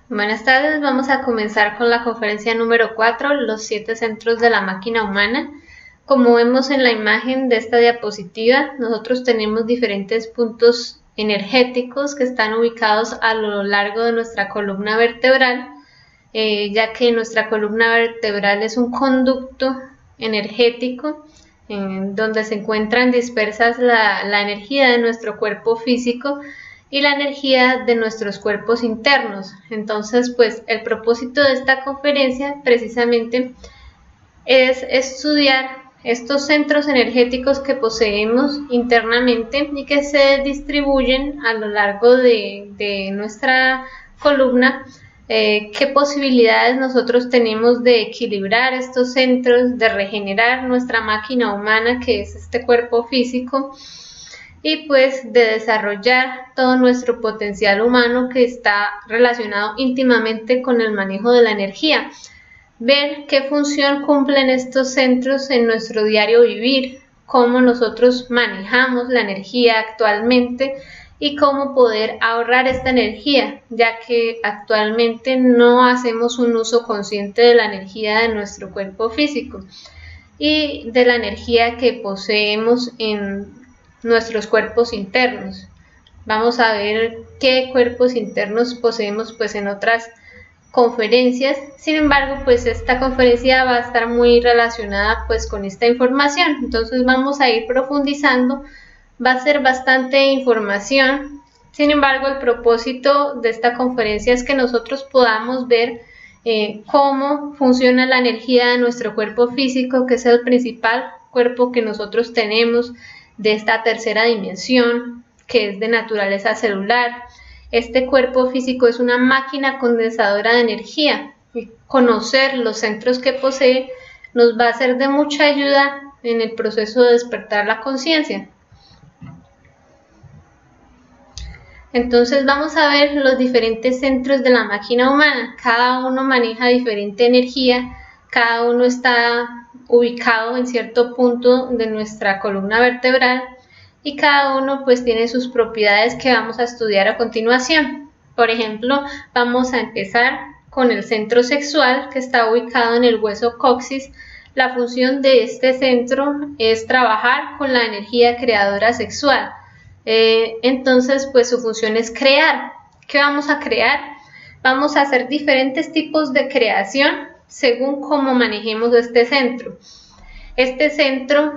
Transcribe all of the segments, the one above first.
Buenas tardes, vamos a comenzar con la conferencia número 4, los 7 centros de la máquina humana. Como vemos en la imagen de esta diapositiva, nosotros tenemos diferentes puntos energéticos que están ubicados a lo largo de nuestra columna vertebral, ya que nuestra columna vertebral es un conducto energético donde se encuentran dispersas la energía de nuestro cuerpo físico y la energía de nuestros cuerpos internos. Entonces, pues el propósito de esta conferencia precisamente es estudiar estos centros energéticos que poseemos internamente y que se distribuyen a lo largo de nuestra columna. ¿Qué posibilidades nosotros tenemos de equilibrar estos centros, de regenerar nuestra máquina humana, que es este cuerpo físico, y pues de desarrollar todo nuestro potencial humano que está relacionado íntimamente con el manejo de la energía? Ver qué función cumplen estos centros en nuestro diario vivir, cómo nosotros manejamos la energía actualmente y cómo poder ahorrar esta energía, ya que actualmente no hacemos un uso consciente de la energía de nuestro cuerpo físico y de la energía que poseemos en nuestros cuerpos internos. Vamos a ver qué cuerpos internos poseemos pues en otras conferencias. Sin embargo, pues esta conferencia va a estar muy relacionada pues con esta información, entonces vamos a ir profundizando. Va a ser bastante información. Sin embargo, el propósito de esta conferencia es que nosotros podamos ver cómo funciona la energía de nuestro cuerpo físico, que es el principal cuerpo que nosotros tenemos de esta tercera dimensión, que es de naturaleza celular. Este cuerpo físico es una máquina condensadora de energía y conocer los centros que posee nos va a ser de mucha ayuda en el proceso de despertar la conciencia. Entonces vamos a ver los diferentes centros de la máquina humana. Cada uno maneja diferente energía, cada uno está ubicado en cierto punto de nuestra columna vertebral y cada uno pues tiene sus propiedades que vamos a estudiar a continuación. Por ejemplo, vamos a empezar con el centro sexual, que está ubicado en el hueso coxis. La función de este centro es trabajar con la energía creadora sexual. Entonces pues su función es crear. ¿Qué vamos a crear? Vamos a hacer diferentes tipos de creación según cómo manejemos este centro. Este centro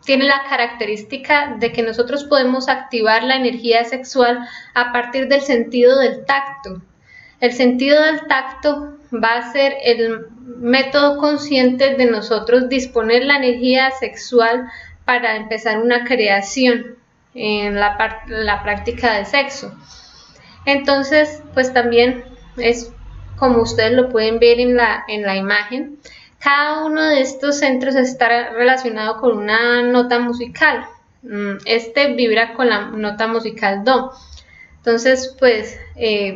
tiene la característica de que nosotros podemos activar la energía sexual a partir del sentido del tacto. El sentido del tacto va a ser el método consciente de nosotros disponer la energía sexual para empezar una creación en la práctica de sexo. Entonces, pues también es como ustedes lo pueden ver en la imagen. Cada uno de estos centros está relacionado con una nota musical. Este vibra con la nota musical Do. Entonces, pues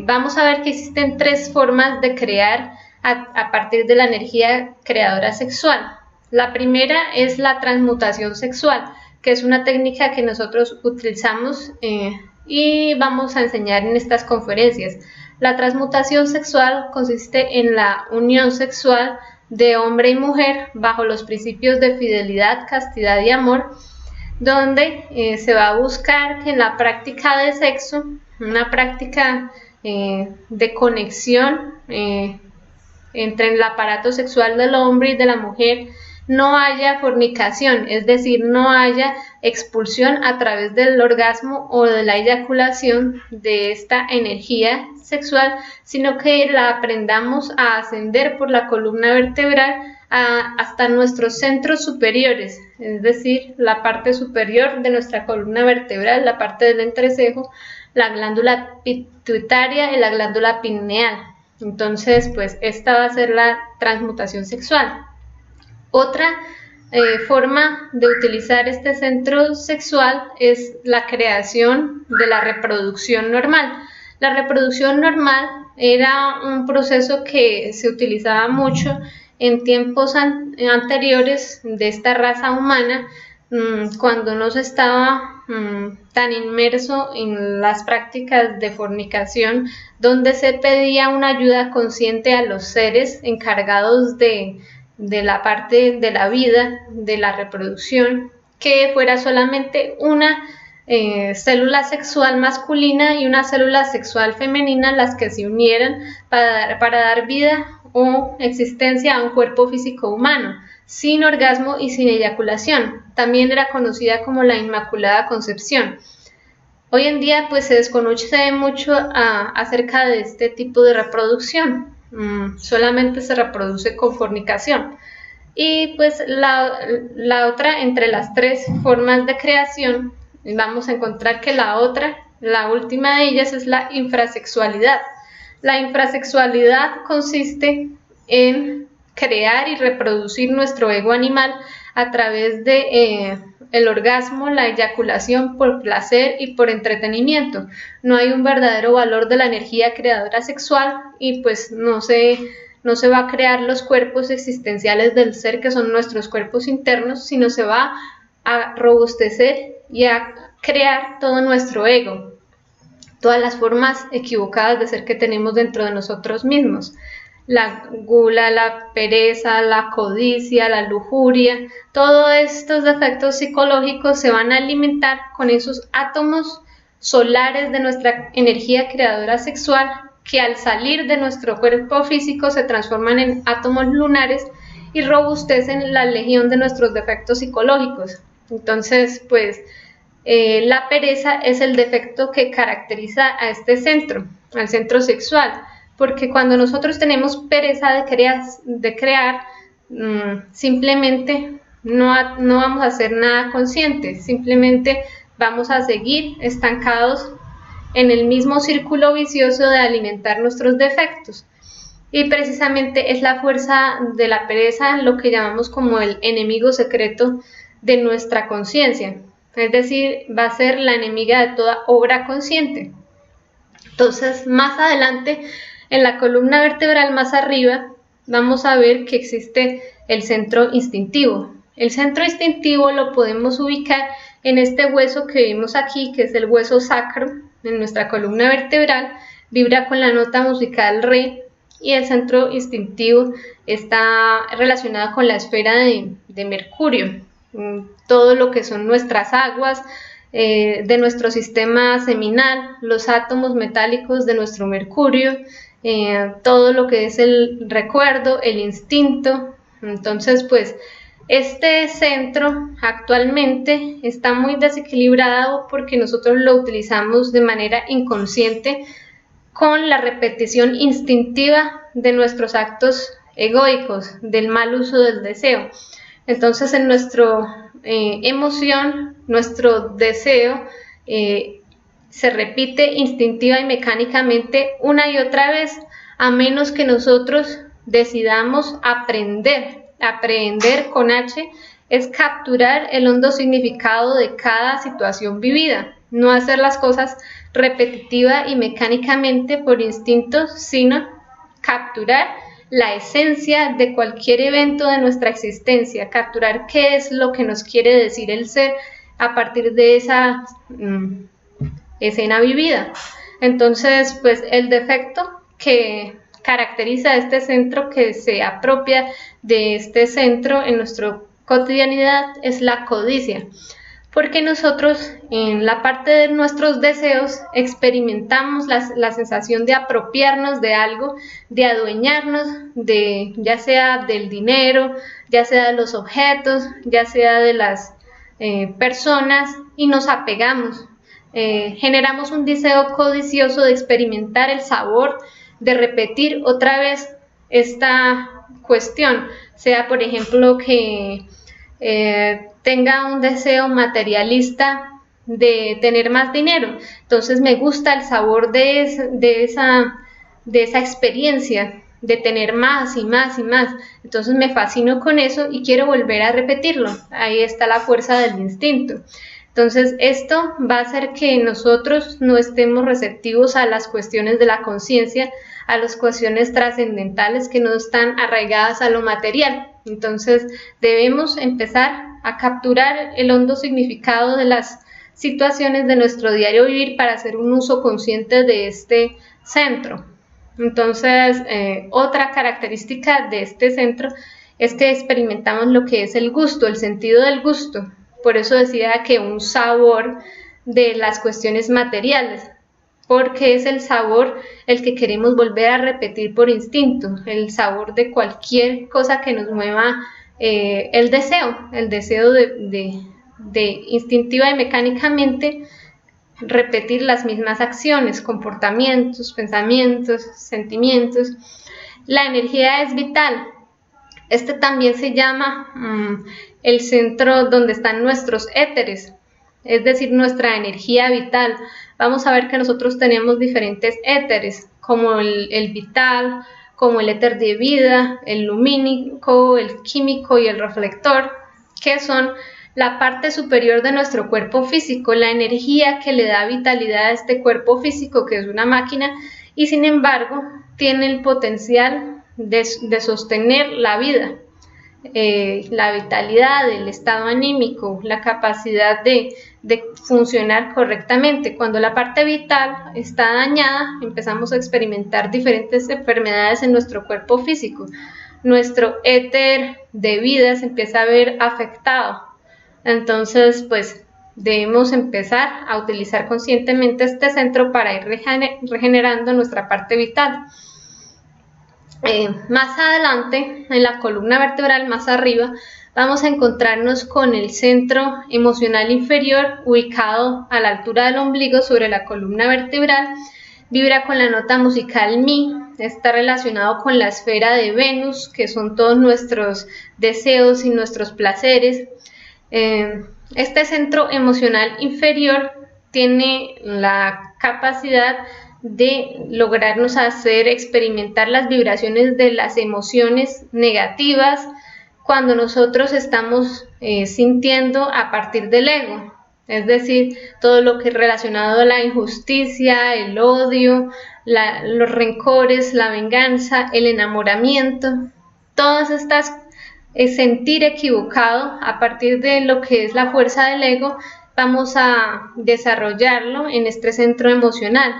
vamos a ver que existen tres formas de crear a partir de la energía creadora sexual. La primera es la transmutación sexual, que es una técnica que nosotros utilizamos y vamos a enseñar en estas conferencias. La transmutación sexual consiste en la unión sexual de hombre y mujer bajo los principios de fidelidad, castidad y amor, donde se va a buscar que en la práctica de sexo, una práctica de conexión entre el aparato sexual del hombre y de la mujer, no haya fornicación, es decir, no haya expulsión a través del orgasmo o de la eyaculación de esta energía sexual, sino que la aprendamos a ascender por la columna vertebral hasta nuestros centros superiores, es decir, la parte superior de nuestra columna vertebral, la parte del entrecejo, la glándula pituitaria y la glándula pineal. Entonces, pues esta va a ser la transmutación sexual. Otra forma de utilizar este centro sexual es la creación de la reproducción normal. La reproducción normal era un proceso que se utilizaba mucho en tiempos anteriores de esta raza humana, cuando no se estaba tan inmerso en las prácticas de fornicación, donde se pedía una ayuda consciente a los seres encargados de la parte de la vida, de la reproducción, que fuera solamente una célula sexual masculina y una célula sexual femenina las que se unieran para dar vida o existencia a un cuerpo físico humano, sin orgasmo y sin eyaculación. También era conocida como la Inmaculada Concepción. Hoy en día pues se desconoce mucho acerca de este tipo de reproducción. Solamente se reproduce con fornicación. Y pues la otra, entre las tres formas de creación, vamos a encontrar que la última de ellas es la infrasexualidad. La infrasexualidad consiste en crear y reproducir nuestro ego animal a través de el orgasmo, la eyaculación por placer y por entretenimiento. No hay un verdadero valor de la energía creadora sexual y pues no se va a crear los cuerpos existenciales del ser, que son nuestros cuerpos internos, sino se va a robustecer y a crear todo nuestro ego, todas las formas equivocadas de ser que tenemos dentro de nosotros mismos. La gula, la pereza, la codicia, la lujuria, todos estos defectos psicológicos se van a alimentar con esos átomos solares de nuestra energía creadora sexual, que al salir de nuestro cuerpo físico se transforman en átomos lunares y robustecen la legión de nuestros defectos psicológicos. Entonces, pues, la pereza es el defecto que caracteriza a este centro, al centro sexual, porque cuando nosotros tenemos pereza de crear, simplemente no vamos a hacer nada consciente, simplemente vamos a seguir estancados en el mismo círculo vicioso de alimentar nuestros defectos. Y precisamente es la fuerza de la pereza lo que llamamos como el enemigo secreto de nuestra conciencia, es decir, va a ser la enemiga de toda obra consciente. Entonces, más adelante, en la columna vertebral más arriba, vamos a ver que existe el centro instintivo. El centro instintivo lo podemos ubicar en este hueso que vemos aquí, que es el hueso sacro, en nuestra columna vertebral, vibra con la nota musical re, y el centro instintivo está relacionado con la esfera de Mercurio, todo lo que son nuestras aguas, de nuestro sistema seminal, los átomos metálicos de nuestro mercurio, todo lo que es el recuerdo, el instinto. Entonces, pues, este centro actualmente está muy desequilibrado porque nosotros lo utilizamos de manera inconsciente con la repetición instintiva de nuestros actos egoicos, del mal uso del deseo. Entonces, en nuestra emoción, nuestro deseo se repite instintiva y mecánicamente una y otra vez, a menos que nosotros decidamos aprender. Aprender con H es capturar el hondo significado de cada situación vivida, no hacer las cosas repetitiva y mecánicamente por instinto, sino capturar la esencia de cualquier evento de nuestra existencia, capturar qué es lo que nos quiere decir el ser a partir de esa escena vivida. Entonces, pues el defecto que caracteriza a este centro, que se apropia de este centro en nuestra cotidianidad, es la codicia, porque nosotros en la parte de nuestros deseos experimentamos la sensación de apropiarnos de algo, de adueñarnos ya sea del dinero, ya sea de los objetos, ya sea de las personas, y nos apegamos. Generamos un deseo codicioso de experimentar el sabor, de repetir otra vez esta cuestión, sea por ejemplo que tenga un deseo materialista de tener más dinero, entonces me gusta el sabor de esa experiencia de tener más y más y más, entonces me fascino con eso y quiero volver a repetirlo. Ahí está la fuerza del instinto. Entonces esto va a hacer que nosotros no estemos receptivos a las cuestiones de la conciencia, a las cuestiones trascendentales que no están arraigadas a lo material. Entonces debemos empezar a capturar el hondo significado de las situaciones de nuestro diario vivir para hacer un uso consciente de este centro. Entonces, otra característica de este centro es que experimentamos lo que es el gusto, el sentido del gusto. Por eso decía que un sabor de las cuestiones materiales, porque es el sabor el que queremos volver a repetir por instinto, el sabor de cualquier cosa que nos mueva el deseo de instintiva y mecánicamente repetir las mismas acciones, comportamientos, pensamientos, sentimientos. La energía es vital. Este también se llama el centro donde están nuestros éteres, es decir, nuestra energía vital. Vamos a ver que nosotros tenemos diferentes éteres, como el vital, como el éter de vida, el lumínico, el químico y el reflector, que son la parte superior de nuestro cuerpo físico, la energía que le da vitalidad a este cuerpo físico, que es una máquina, y sin embargo tiene el potencial de sostener la vida, la vitalidad, el estado anímico, la capacidad de funcionar correctamente. Cuando la parte vital está dañada, empezamos a experimentar diferentes enfermedades en nuestro cuerpo físico. Nuestro éter de vida se empieza a ver afectado. Entonces, pues debemos empezar a utilizar conscientemente este centro para ir regenerando nuestra parte vital. Más adelante, en la columna vertebral, más arriba, vamos a encontrarnos con el centro emocional inferior, ubicado a la altura del ombligo sobre la columna vertebral. Vibra con la nota musical Mi, está relacionado con la esfera de Venus, que son todos nuestros deseos y nuestros placeres. Este centro emocional inferior tiene la capacidad de lograrnos hacer experimentar las vibraciones de las emociones negativas cuando nosotros estamos sintiendo a partir del ego, es decir, todo lo que es relacionado a la injusticia, el odio, los rencores, la venganza, el enamoramiento, todas estas sentir equivocado a partir de lo que es la fuerza del ego, vamos a desarrollarlo en este centro emocional.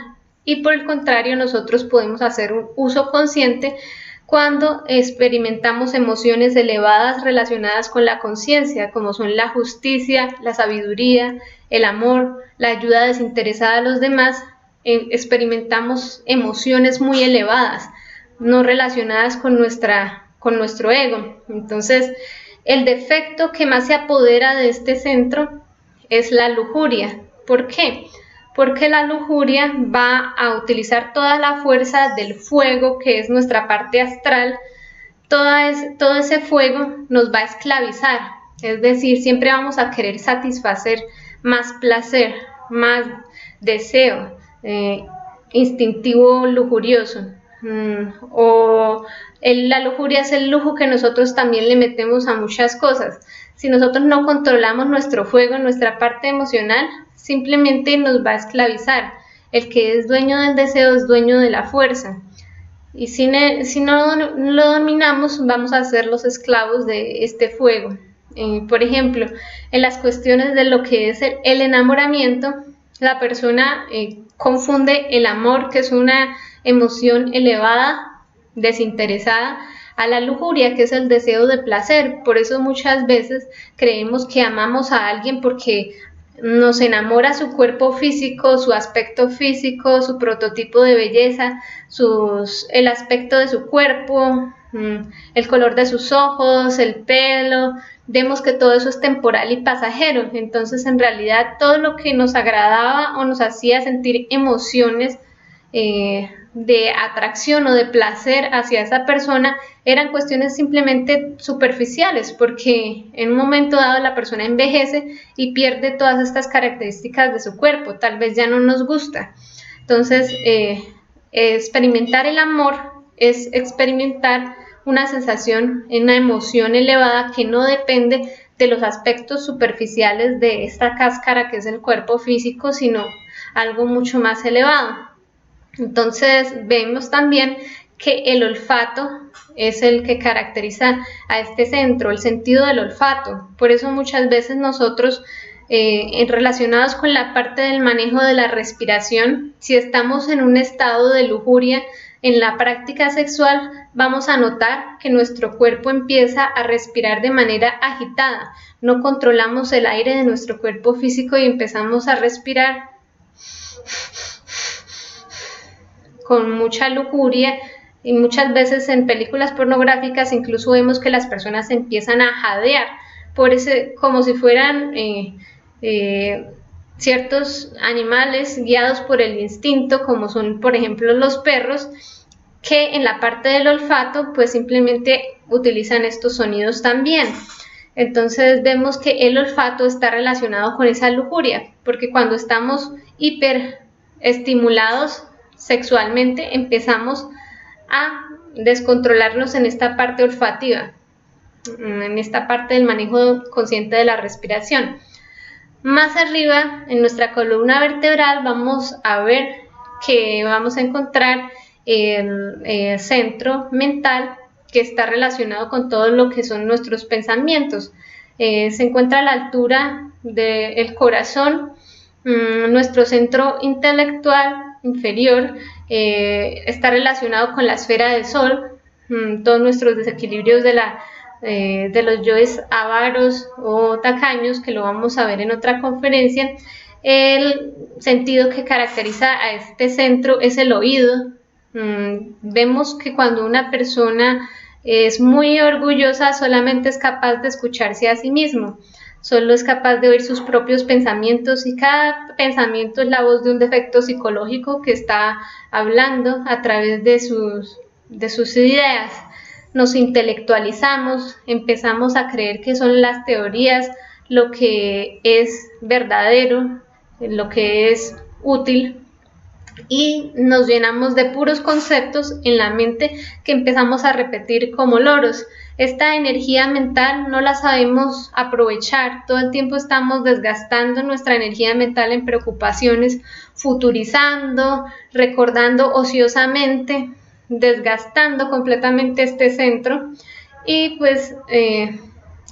Y por el contrario, nosotros podemos hacer un uso consciente cuando experimentamos emociones elevadas relacionadas con la conciencia, como son la justicia, la sabiduría, el amor, la ayuda desinteresada a los demás. Experimentamos emociones muy elevadas, no relacionadas con nuestro ego. Entonces, el defecto que más se apodera de este centro es la lujuria. ¿Por qué? Porque la lujuria va a utilizar toda la fuerza del fuego, que es nuestra parte astral. Todo ese fuego nos va a esclavizar, es decir, siempre vamos a querer satisfacer más placer, más deseo, instintivo lujurioso. La lujuria es el lujo que nosotros también le metemos a muchas cosas. Si nosotros no controlamos nuestro fuego, nuestra parte emocional, simplemente nos va a esclavizar. El que es dueño del deseo es dueño de la fuerza. Y si no lo dominamos, vamos a ser los esclavos de este fuego. Por ejemplo, en las cuestiones de lo que es el enamoramiento, la persona confunde el amor, que es una emoción elevada, desinteresada, a la lujuria, que es el deseo de placer. Por eso muchas veces creemos que amamos a alguien porque nos enamora su cuerpo físico, su aspecto físico, su prototipo de belleza, el aspecto de su cuerpo, el color de sus ojos, el pelo. Vemos que todo eso es temporal y pasajero. Entonces, en realidad, todo lo que nos agradaba o nos hacía sentir emociones de atracción o de placer hacia esa persona eran cuestiones simplemente superficiales, porque en un momento dado la persona envejece y pierde todas estas características de su cuerpo, tal vez ya no nos gusta. Entonces, experimentar el amor es experimentar una sensación, una emoción elevada que no depende de los aspectos superficiales de esta cáscara que es el cuerpo físico, sino algo mucho más elevado. Entonces vemos también que el olfato es el que caracteriza a este centro, el sentido del olfato. Por eso muchas veces nosotros relacionados con la parte del manejo de la respiración. Si estamos en un estado de lujuria en la práctica sexual, vamos a notar que nuestro cuerpo empieza a respirar de manera agitada. No controlamos el aire de nuestro cuerpo físico y empezamos a respirar con mucha lujuria, y muchas veces en películas pornográficas incluso vemos que las personas empiezan a jadear como si fueran ciertos animales guiados por el instinto, como son por ejemplo los perros, que en la parte del olfato pues simplemente utilizan estos sonidos también. Entonces vemos que el olfato está relacionado con esa lujuria, porque cuando estamos hiperestimulados sexualmente empezamos a descontrolarnos en esta parte olfativa, en esta parte del manejo consciente de la respiración. Más arriba en nuestra columna vertebral vamos a ver que vamos a encontrar el centro mental, que está relacionado con todo lo que son nuestros pensamientos. Se encuentra a la altura del corazón. Nuestro centro intelectual inferior está relacionado con la esfera del sol. Todos nuestros desequilibrios de los yoes avaros o tacaños, que lo vamos a ver en otra conferencia. El sentido que caracteriza a este centro es el oído. Vemos que cuando una persona es muy orgullosa solamente es capaz de escucharse a sí mismo, solo es capaz de oír sus propios pensamientos, y cada pensamiento es la voz de un defecto psicológico que está hablando a través de sus ideas. Nos intelectualizamos, empezamos a creer que son las teorías lo que es verdadero, lo que es útil, y nos llenamos de puros conceptos en la mente que empezamos a repetir como loros. Esta energía mental no la sabemos aprovechar, todo el tiempo estamos desgastando nuestra energía mental en preocupaciones, futurizando, recordando ociosamente, desgastando completamente este centro. Y pues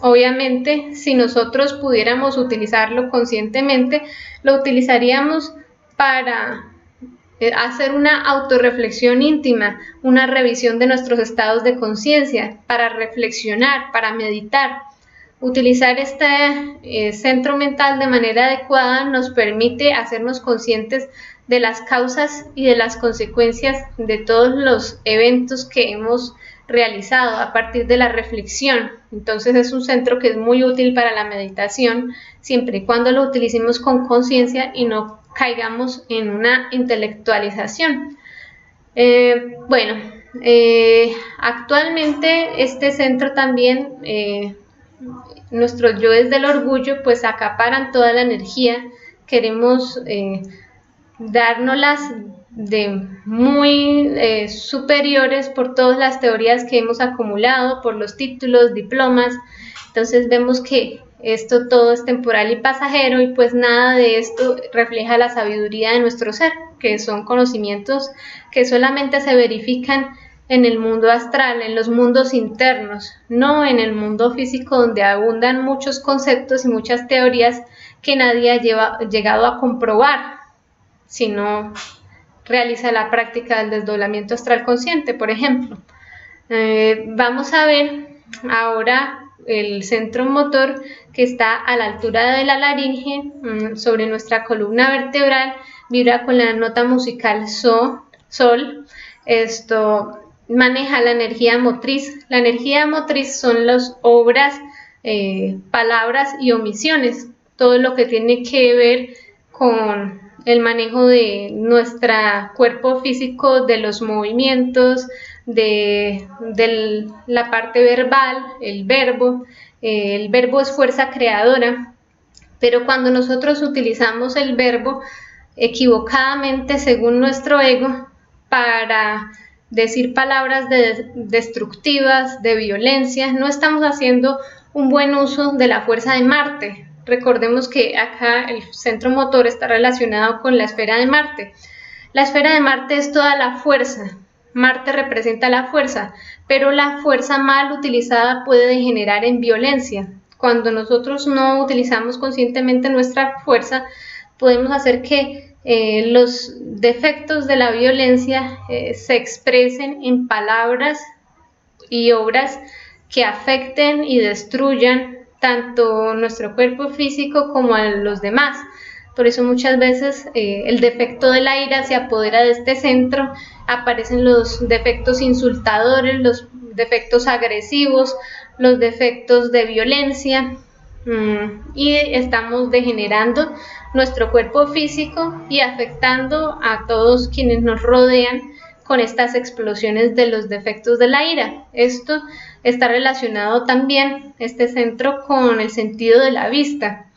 obviamente si nosotros pudiéramos utilizarlo conscientemente, lo utilizaríamos para hacer una autorreflexión íntima, una revisión de nuestros estados de conciencia, para reflexionar, para meditar. Utilizar este centro mental de manera adecuada nos permite hacernos conscientes de las causas y de las consecuencias de todos los eventos que hemos realizado a partir de la reflexión. Entonces es un centro que es muy útil para la meditación, siempre y cuando lo utilicemos con conciencia y no caigamos en una intelectualización. Actualmente este centro también, nuestros yoes del orgullo pues acaparan toda la energía. Queremos dárnoslas de muy superiores por todas las teorías que hemos acumulado, por los títulos, diplomas. Entonces vemos que esto todo es temporal y pasajero, y pues nada de esto refleja la sabiduría de nuestro ser, que son conocimientos que solamente se verifican en el mundo astral, en los mundos internos, no en el mundo físico, donde abundan muchos conceptos y muchas teorías que nadie ha llegado a comprobar, si no realiza la práctica del desdoblamiento astral consciente, por ejemplo. Vamos a ver ahora el centro motor, que está a la altura de la laringe, sobre nuestra columna vertebral, vibra con la nota musical sol. Esto maneja la energía motriz. La energía motriz son las obras, palabras y omisiones, todo lo que tiene que ver con el manejo de nuestro cuerpo físico, de los movimientos, de la parte verbal, el verbo. El verbo es fuerza creadora, pero cuando nosotros utilizamos el verbo equivocadamente según nuestro ego para decir palabras destructivas, de violencia, no estamos haciendo un buen uso de la fuerza de Marte. Recordemos que acá el centro motor está relacionado con la esfera de Marte. La esfera de Marte es toda la fuerza. Marte representa la fuerza, pero la fuerza mal utilizada puede degenerar en violencia. cuando nosotros no utilizamos conscientemente nuestra fuerza, podemos hacer que los defectos de la violencia se expresen en palabras y obras que afecten y destruyan tanto nuestro cuerpo físico como a los demás. Por eso muchas veces el defecto de la ira se apodera de este centro, aparecen los defectos insultadores, los defectos agresivos, los defectos de violencia, y estamos degenerando nuestro cuerpo físico y afectando a todos quienes nos rodean con estas explosiones de los defectos de la ira. Esto está relacionado también, este centro, con el sentido de la vista,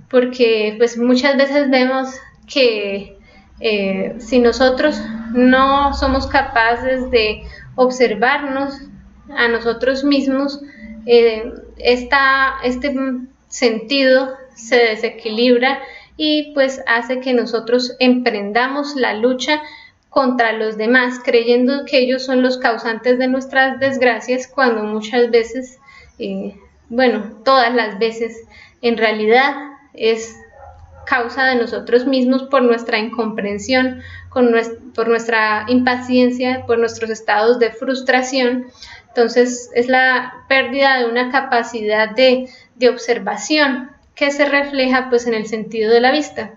porque pues muchas veces vemos que si nosotros no somos capaces de observarnos a nosotros mismos, este sentido se desequilibra y pues hace que nosotros emprendamos la lucha contra los demás, creyendo que ellos son los causantes de nuestras desgracias, cuando muchas veces, todas las veces, en realidad es causa de nosotros mismos por nuestra incomprensión, por nuestra impaciencia, por nuestros estados de frustración. Entonces es la pérdida de una capacidad de observación que se refleja pues en el sentido de la vista,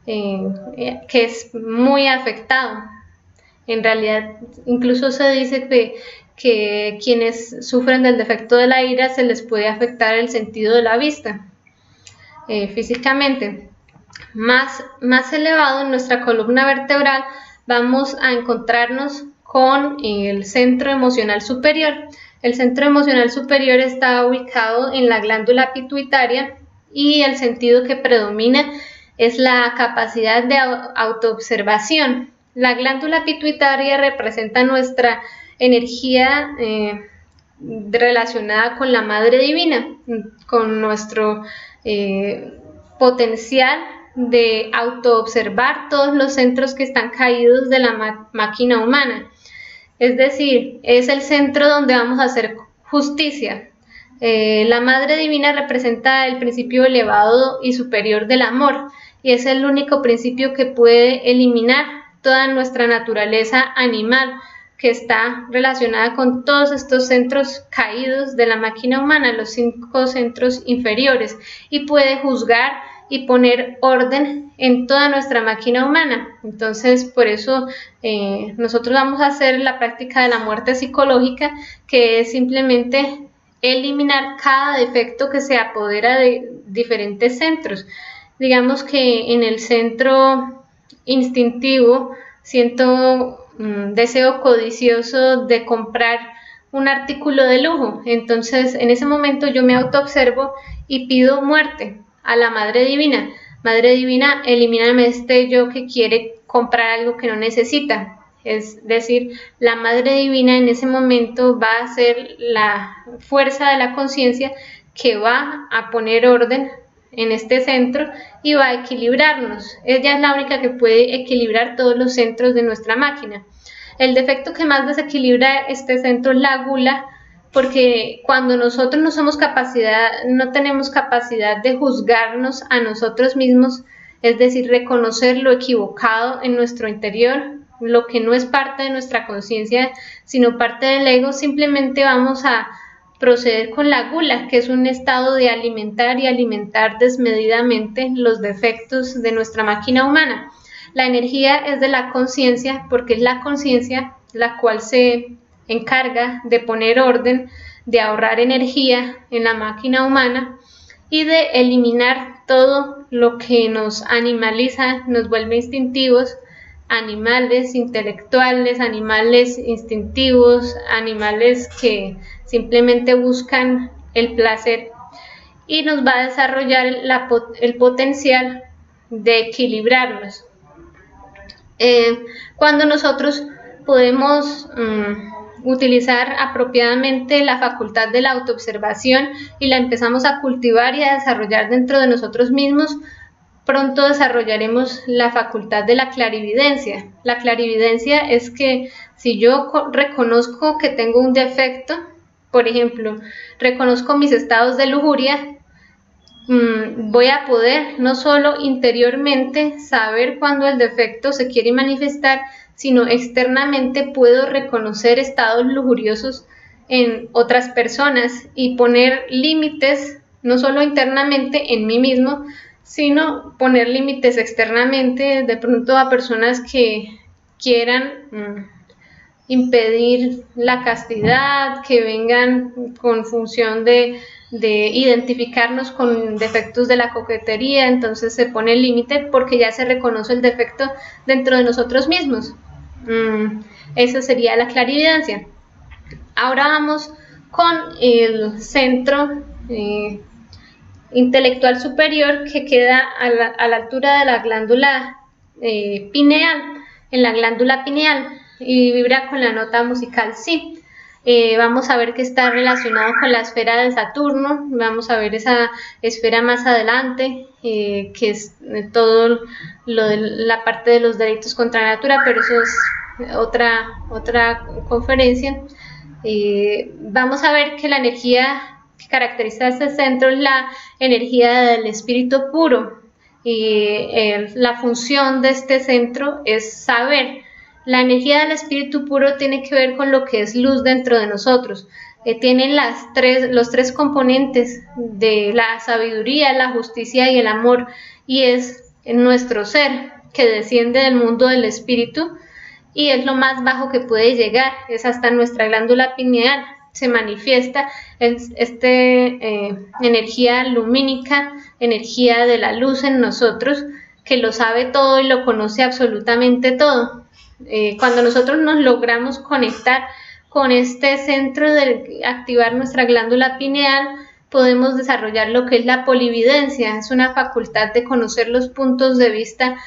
que es muy afectado. En realidad incluso se dice que quienes sufren del defecto de la ira se les puede afectar el sentido de la vista físicamente. Más elevado en nuestra columna vertebral vamos a encontrarnos con el centro emocional superior. El centro emocional superior está ubicado en la glándula pituitaria y el sentido que predomina es la capacidad de autoobservación. La glándula pituitaria representa nuestra energía relacionada con la Madre Divina, con nuestro potencial de autoobservar todos los centros que están caídos de la máquina humana. Es decir, es el centro donde vamos a hacer justicia. La Madre Divina representa el principio elevado y superior del amor, y es el único principio que puede eliminar toda nuestra naturaleza animal que está relacionada con todos estos centros caídos de la máquina humana, los 5 centros inferiores, y puede juzgar y poner orden en toda nuestra máquina humana. Entonces, por eso nosotros vamos a hacer la práctica de la muerte psicológica, que es simplemente eliminar cada defecto que se apodera de diferentes centros. Digamos que en el centro instintivo siento deseo codicioso de comprar un artículo de lujo, entonces en ese momento yo me autoobservo y pido muerte a la Madre Divina. Madre Divina, elimíname este yo que quiere comprar algo que no necesita. Es decir, la Madre Divina en ese momento va a ser la fuerza de la conciencia que va a poner orden en este centro y va a equilibrarnos. Ella es la única que puede equilibrar todos los centros de nuestra máquina. El defecto que más desequilibra este centro es la gula, porque cuando nosotros no tenemos capacidad de juzgarnos a nosotros mismos, es decir, reconocer lo equivocado en nuestro interior, lo que no es parte de nuestra conciencia, sino parte del ego, simplemente vamos a proceder con la gula, que es un estado de alimentar y alimentar desmedidamente los defectos de nuestra máquina humana. La energía es de la conciencia, porque es la conciencia la cual se encarga de poner orden, de ahorrar energía en la máquina humana y de eliminar todo lo que nos animaliza, nos vuelve instintivos, animales intelectuales, animales instintivos, animales que simplemente buscan el placer, y nos va a desarrollar el potencial de equilibrarnos. Cuando nosotros podemos utilizar apropiadamente la facultad de la autoobservación y la empezamos a cultivar y a desarrollar dentro de nosotros mismos, pronto desarrollaremos la facultad de la clarividencia. La clarividencia es que si yo reconozco que tengo un defecto, por ejemplo, reconozco mis estados de lujuria, voy a poder no solo interiormente saber cuando el defecto se quiere manifestar, sino externamente puedo reconocer estados lujuriosos en otras personas y poner límites, no solo internamente en mí mismo, sino poner límites externamente, de pronto a personas que quieran impedir la castidad, que vengan con función de identificarnos con defectos de la coquetería. Entonces se pone el límite porque ya se reconoce el defecto dentro de nosotros mismos. Esa sería la clarividencia. Ahora vamos con el centro intelectual superior, que queda a la altura de la glándula pineal, en la glándula pineal, y vibra con la nota musical Si. Vamos a ver que está relacionado con la esfera de Saturno. Vamos a ver esa esfera más adelante, que es todo lo de la parte de los delitos contra la natura, pero eso es otra conferencia. Vamos a ver que la energía que caracteriza este centro es la energía del espíritu puro, y la función de este centro es saber. La energía del espíritu puro tiene que ver con lo que es luz dentro de nosotros. Tiene los tres componentes de la sabiduría, la justicia y el amor, y es nuestro ser, que desciende del mundo del espíritu y es lo más bajo que puede llegar, es hasta nuestra glándula pineal. Se manifiesta energía lumínica, energía de la luz en nosotros, que lo sabe todo y lo conoce absolutamente todo. Cuando nosotros nos logramos conectar con este centro de activar nuestra glándula pineal, podemos desarrollar lo que es la polividencia. Es una facultad de conocer los puntos de vista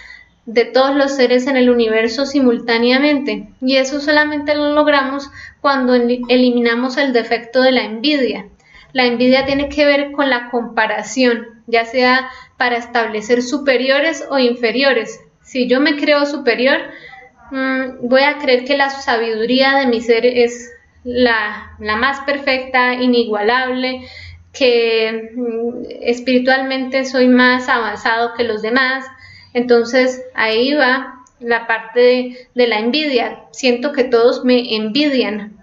de todos los seres en el universo simultáneamente, y eso solamente lo logramos cuando eliminamos el defecto de la envidia. La envidia tiene que ver con la comparación, ya sea para establecer superiores o inferiores. Si yo me creo superior, voy a creer que la sabiduría de mi ser es la más perfecta, inigualable, que espiritualmente soy más avanzado que los demás. Entonces ahí va la parte de la envidia. Siento que todos me envidian.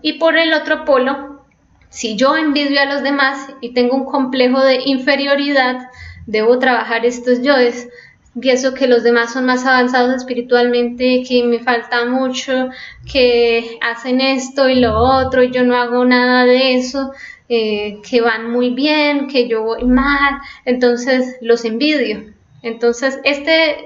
Y por el otro polo, si yo envidio a los demás y tengo un complejo de inferioridad, debo trabajar estos yoes. Pienso que los demás son más avanzados espiritualmente, que me falta mucho, que hacen esto y lo otro y yo no hago nada de eso, que van muy bien, que yo voy mal. Entonces los envidio. Entonces este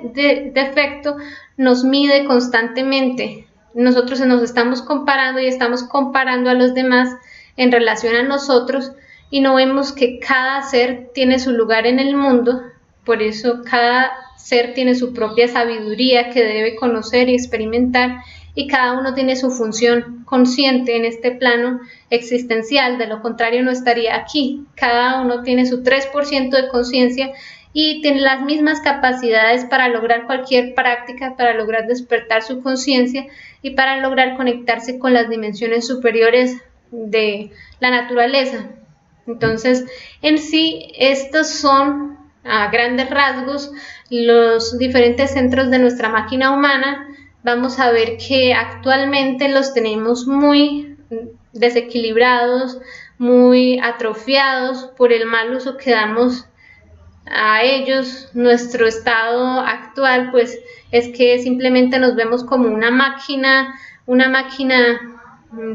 defecto nos mide constantemente. Nosotros nos estamos comparando y estamos comparando a los demás en relación a nosotros, y no vemos que cada ser tiene su lugar en el mundo. Por eso cada ser tiene su propia sabiduría que debe conocer y experimentar, y cada uno tiene su función consciente en este plano existencial. De lo contrario no estaría aquí. Cada uno tiene su 3% de conciencia y tiene las mismas capacidades para lograr cualquier práctica, para lograr despertar su conciencia y para lograr conectarse con las dimensiones superiores de la naturaleza. Entonces, en sí, estos son a grandes rasgos los diferentes centros de nuestra máquina humana. Vamos a ver que actualmente los tenemos muy desequilibrados, muy atrofiados por el mal uso que damos a ellos. Nuestro estado actual pues es que simplemente nos vemos como una máquina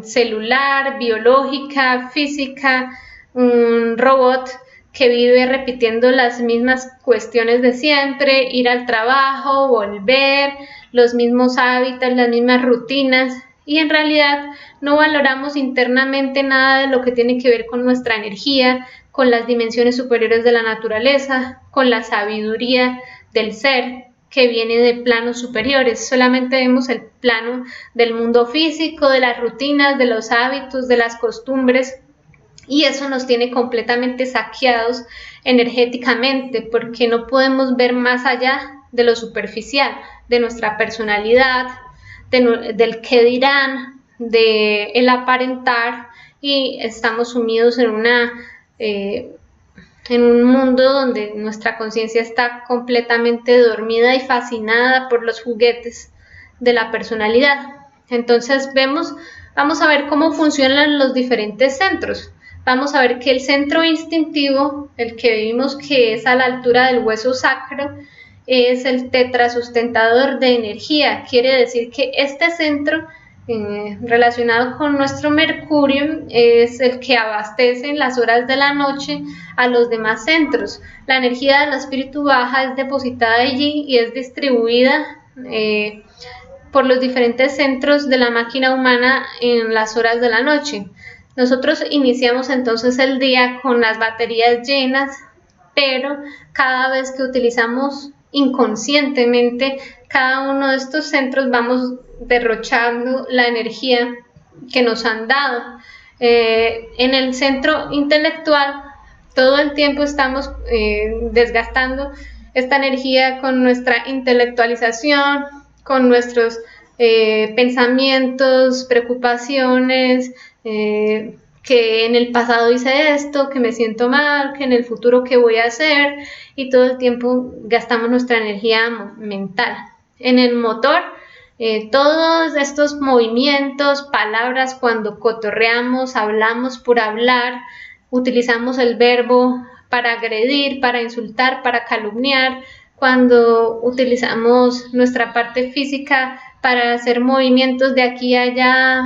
celular, biológica, física, un robot que vive repitiendo las mismas cuestiones de siempre: ir al trabajo, volver, los mismos hábitos, las mismas rutinas, y en realidad no valoramos internamente nada de lo que tiene que ver con nuestra energía, con las dimensiones superiores de la naturaleza, con la sabiduría del ser que viene de planos superiores. Solamente vemos el plano del mundo físico, de las rutinas, de los hábitos, de las costumbres, y eso nos tiene completamente saqueados energéticamente, porque no podemos ver más allá de lo superficial, de nuestra personalidad, del qué dirán, del aparentar, y estamos sumidos en una en un mundo donde nuestra conciencia está completamente dormida y fascinada por los juguetes de la personalidad. Entonces vamos a ver cómo funcionan los diferentes centros. Vamos a ver que el centro instintivo, el que vimos que es a la altura del hueso sacro, es el tetrasustentador de energía. Quiere decir que este centro relacionado con nuestro mercurio es el que abastece en las horas de la noche a los demás centros. La energía del espíritu baja es depositada allí y es distribuida por los diferentes centros de la máquina humana en las horas de la noche. Nosotros iniciamos entonces el día con las baterías llenas, pero cada vez que utilizamos inconscientemente cada uno de estos centros vamos derrochando la energía que nos han dado. En el centro intelectual todo el tiempo estamos desgastando esta energía con nuestra intelectualización, con nuestros pensamientos, preocupaciones, que en el pasado hice esto, que me siento mal, que en el futuro qué voy a hacer, y todo el tiempo gastamos nuestra energía mental. En el motor, todos estos movimientos, palabras, cuando cotorreamos, hablamos por hablar, utilizamos el verbo para agredir, para insultar, para calumniar, cuando utilizamos nuestra parte física para hacer movimientos de aquí a allá,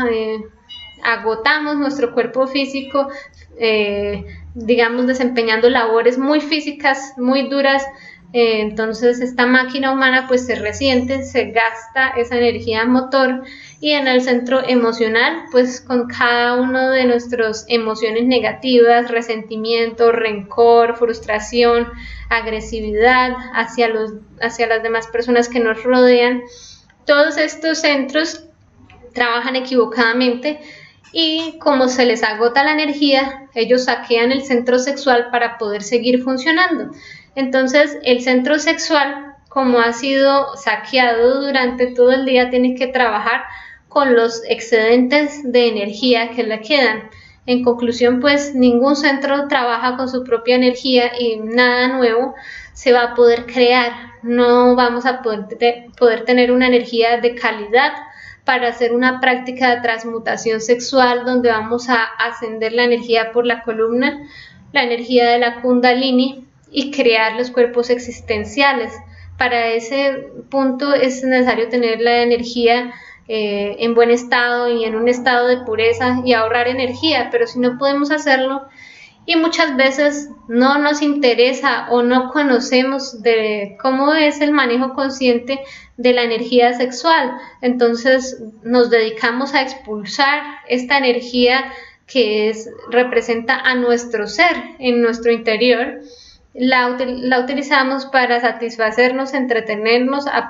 agotamos nuestro cuerpo físico, digamos, desempeñando labores muy físicas, muy duras. Entonces esta máquina humana pues se resiente, se gasta esa energía motor, y en el centro emocional pues con cada uno de nuestras emociones negativas, resentimiento, rencor, frustración, agresividad hacia las demás personas que nos rodean, todos estos centros trabajan equivocadamente, y como se les agota la energía, ellos saquean el centro sexual para poder seguir funcionando. Entonces el centro sexual, como ha sido saqueado durante todo el día, tiene que trabajar con los excedentes de energía que le quedan. En conclusión, pues ningún centro trabaja con su propia energía y nada nuevo se va a poder crear. No vamos a poder tener una energía de calidad para hacer una práctica de transmutación sexual donde vamos a ascender la energía por la columna, la energía de la Kundalini, y crear los cuerpos existenciales. Para ese punto es necesario tener la energía en buen estado y en un estado de pureza y ahorrar energía, pero si no podemos hacerlo, y muchas veces no nos interesa o no conocemos de cómo es el manejo consciente de la energía sexual, entonces nos dedicamos a expulsar esta energía que representa a nuestro ser en nuestro interior. La utilizamos para satisfacernos, entretenernos, a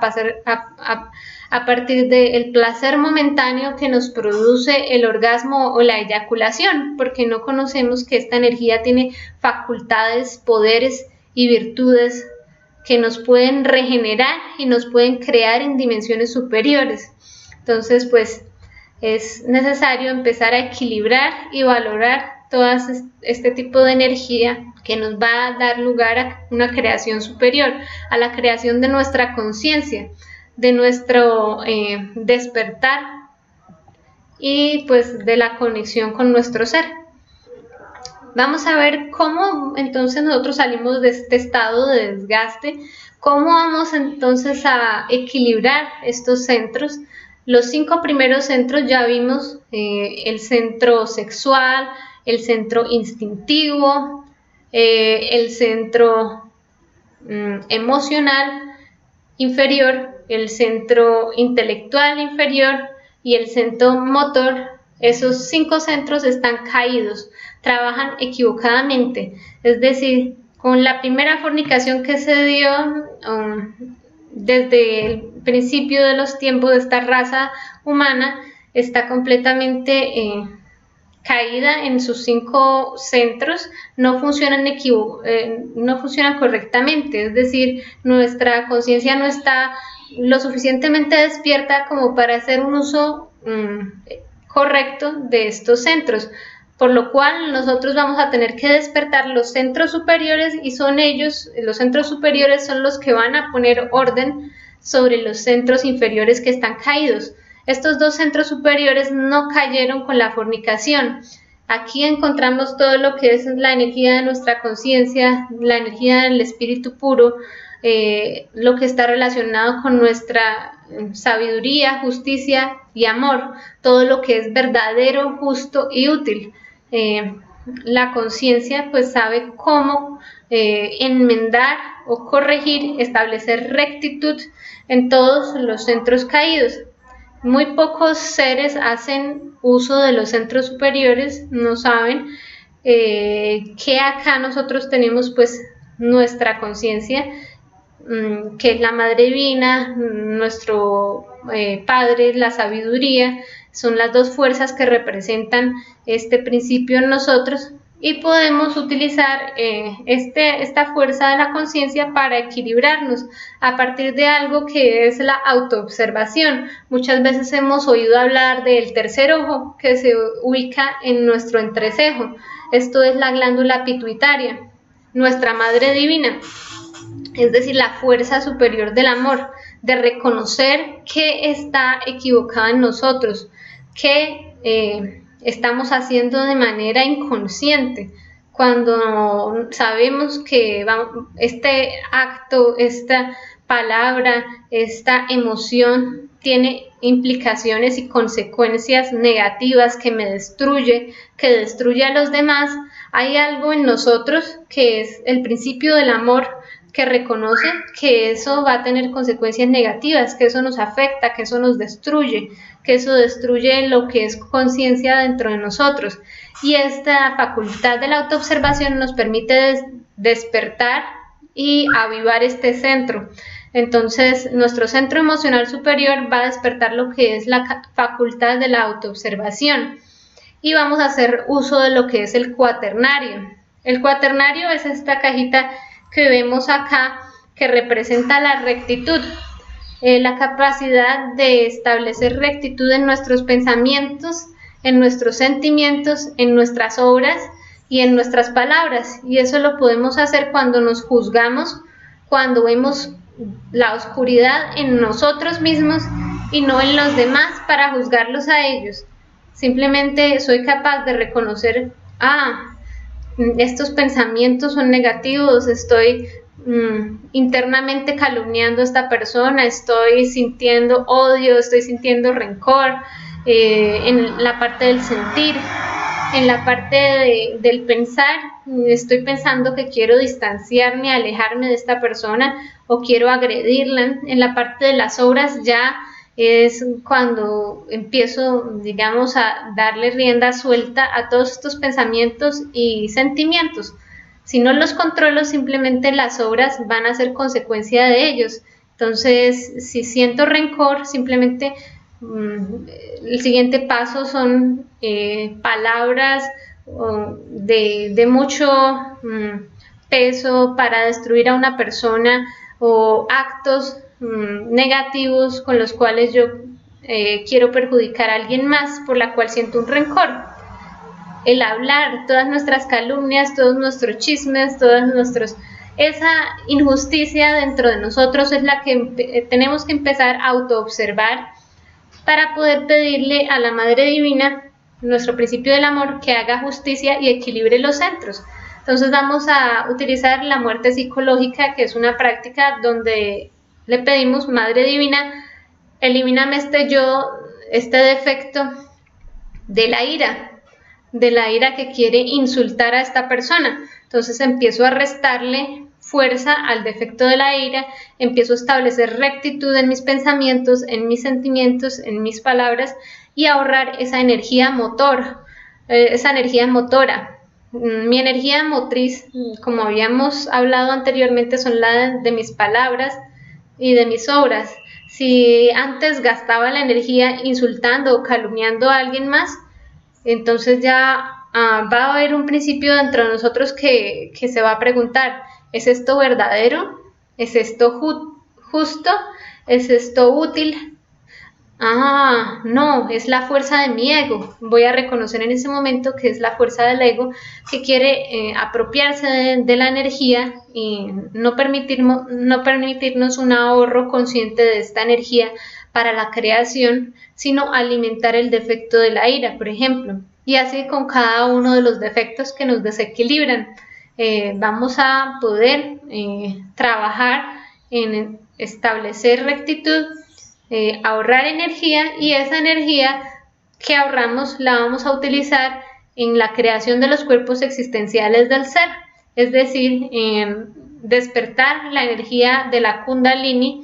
partir del placer momentáneo que nos produce el orgasmo o la eyaculación, porque no conocemos que esta energía tiene facultades, poderes y virtudes que nos pueden regenerar y nos pueden crear en dimensiones superiores. Entonces, pues es necesario empezar a equilibrar y valorar todo este tipo de energía que nos va a dar lugar a una creación superior, a la creación de nuestra conciencia, de nuestro despertar y pues de la conexión con nuestro ser. Vamos a ver cómo entonces nosotros salimos de este estado de desgaste, cómo vamos entonces a equilibrar estos centros. Los 5 primeros centros ya vimos, el centro sexual, el centro instintivo, el centro emocional inferior, el centro intelectual inferior y el centro motor. Esos 5 centros están caídos, trabajan equivocadamente, es decir, con la primera fornicación que se dio desde el principio de los tiempos de esta raza humana, está completamente caída en sus 5 centros, no funcionan correctamente, es decir, nuestra conciencia no está lo suficientemente despierta como para hacer un uso correcto de estos centros. por lo cual nosotros vamos a tener que despertar los centros superiores, y son ellos, los centros superiores son los que van a poner orden sobre los centros inferiores que están caídos. Estos dos centros superiores no cayeron con la fornicación. Aquí encontramos todo lo que es la energía de nuestra conciencia, la energía del espíritu puro, lo que está relacionado con nuestra sabiduría, justicia y amor, todo lo que es verdadero, justo y útil. La conciencia pues sabe cómo enmendar o corregir, establecer rectitud en todos los centros caídos. Muy pocos seres hacen uso de los centros superiores, no saben que acá nosotros tenemos pues nuestra conciencia, que es la Madre Divina, nuestro Padre, la sabiduría, son las dos fuerzas que representan este principio en nosotros, y podemos utilizar esta fuerza de la conciencia para equilibrarnos a partir de algo que es la autoobservación. Muchas veces hemos oído hablar del tercer ojo, que se ubica en nuestro entrecejo. Esto es la glándula pituitaria, nuestra Madre Divina, es decir, la fuerza superior del amor, de reconocer qué está equivocado en nosotros, qué estamos haciendo de manera inconsciente, cuando sabemos que este acto, esta palabra, esta emoción tiene implicaciones y consecuencias negativas, que me destruye, que destruye a los demás. Hay algo en nosotros que es el principio del amor, que reconoce que eso va a tener consecuencias negativas, que eso nos afecta, que eso nos destruye, que eso destruye lo que es conciencia dentro de nosotros. Y esta facultad de la autoobservación nos permite despertar y avivar este centro. Entonces, nuestro centro emocional superior va a despertar lo que es la facultad de la autoobservación, y vamos a hacer uso de lo que es el cuaternario. El cuaternario es esta cajita que vemos acá, que representa la rectitud, la capacidad de establecer rectitud en nuestros pensamientos, en nuestros sentimientos, en nuestras obras y en nuestras palabras. Y eso lo podemos hacer cuando nos juzgamos, cuando vemos la oscuridad en nosotros mismos y no en los demás para juzgarlos a ellos. Simplemente soy capaz de reconocer, estos pensamientos son negativos, estoy internamente calumniando a esta persona, estoy sintiendo odio, estoy sintiendo rencor, en la parte del sentir, en la parte del pensar, estoy pensando que quiero distanciarme, alejarme de esta persona o quiero agredirla. En la parte de las obras ya es cuando empiezo, digamos, a darle rienda suelta a todos estos pensamientos y sentimientos. Si no los controlo, simplemente las obras van a ser consecuencia de ellos. Entonces, si siento rencor, simplemente el siguiente paso son palabras de mucho peso para destruir a una persona, o actos negativos con los cuales yo quiero perjudicar a alguien más, por la cual siento un rencor. El hablar, todas nuestras calumnias, todos nuestros chismes, esa injusticia dentro de nosotros es la que tenemos que empezar a autoobservar para poder pedirle a la Madre Divina, nuestro principio del amor, que haga justicia y equilibre los centros. Entonces vamos a utilizar la muerte psicológica, que es una práctica donde le pedimos: Madre Divina, elimíname este defecto de la ira que quiere insultar a esta persona. Entonces empiezo a restarle fuerza al defecto de la ira, empiezo a establecer rectitud en mis pensamientos, en mis sentimientos, en mis palabras, y ahorrar esa energía motora. Mi energía motriz, como habíamos hablado anteriormente, son la de mis palabras y de mis obras. Si antes gastaba la energía insultando o calumniando a alguien más, entonces ya va a haber un principio dentro de nosotros que se va a preguntar: ¿es esto verdadero? ¿Es esto justo? ¿Es esto útil? No, es la fuerza de mi ego. Voy a reconocer en ese momento que es la fuerza del ego que quiere apropiarse de la energía y no permitirnos un ahorro consciente de esta energía para la creación, sino alimentar el defecto de la ira, por ejemplo. Y así con cada uno de los defectos que nos desequilibran. Vamos a poder trabajar en establecer rectitud, ahorrar energía, y esa energía que ahorramos la vamos a utilizar en la creación de los cuerpos existenciales del ser, es decir, despertar la energía de la Kundalini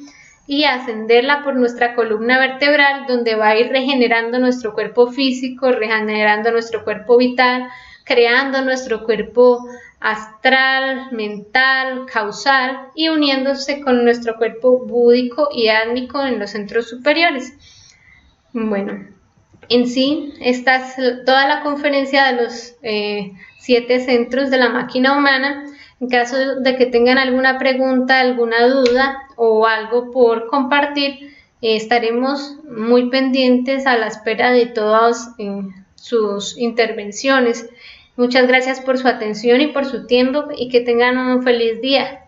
y ascenderla por nuestra columna vertebral, donde va a ir regenerando nuestro cuerpo físico, regenerando nuestro cuerpo vital, creando nuestro cuerpo astral, mental, causal y uniéndose con nuestro cuerpo búdico y átmico en los centros superiores. Bueno, en sí, esta es toda la conferencia de los 7 centros de la máquina humana. En caso de que tengan alguna pregunta, alguna duda o algo por compartir, estaremos muy pendientes a la espera de todas sus intervenciones. Muchas gracias por su atención y por su tiempo, y que tengan un feliz día.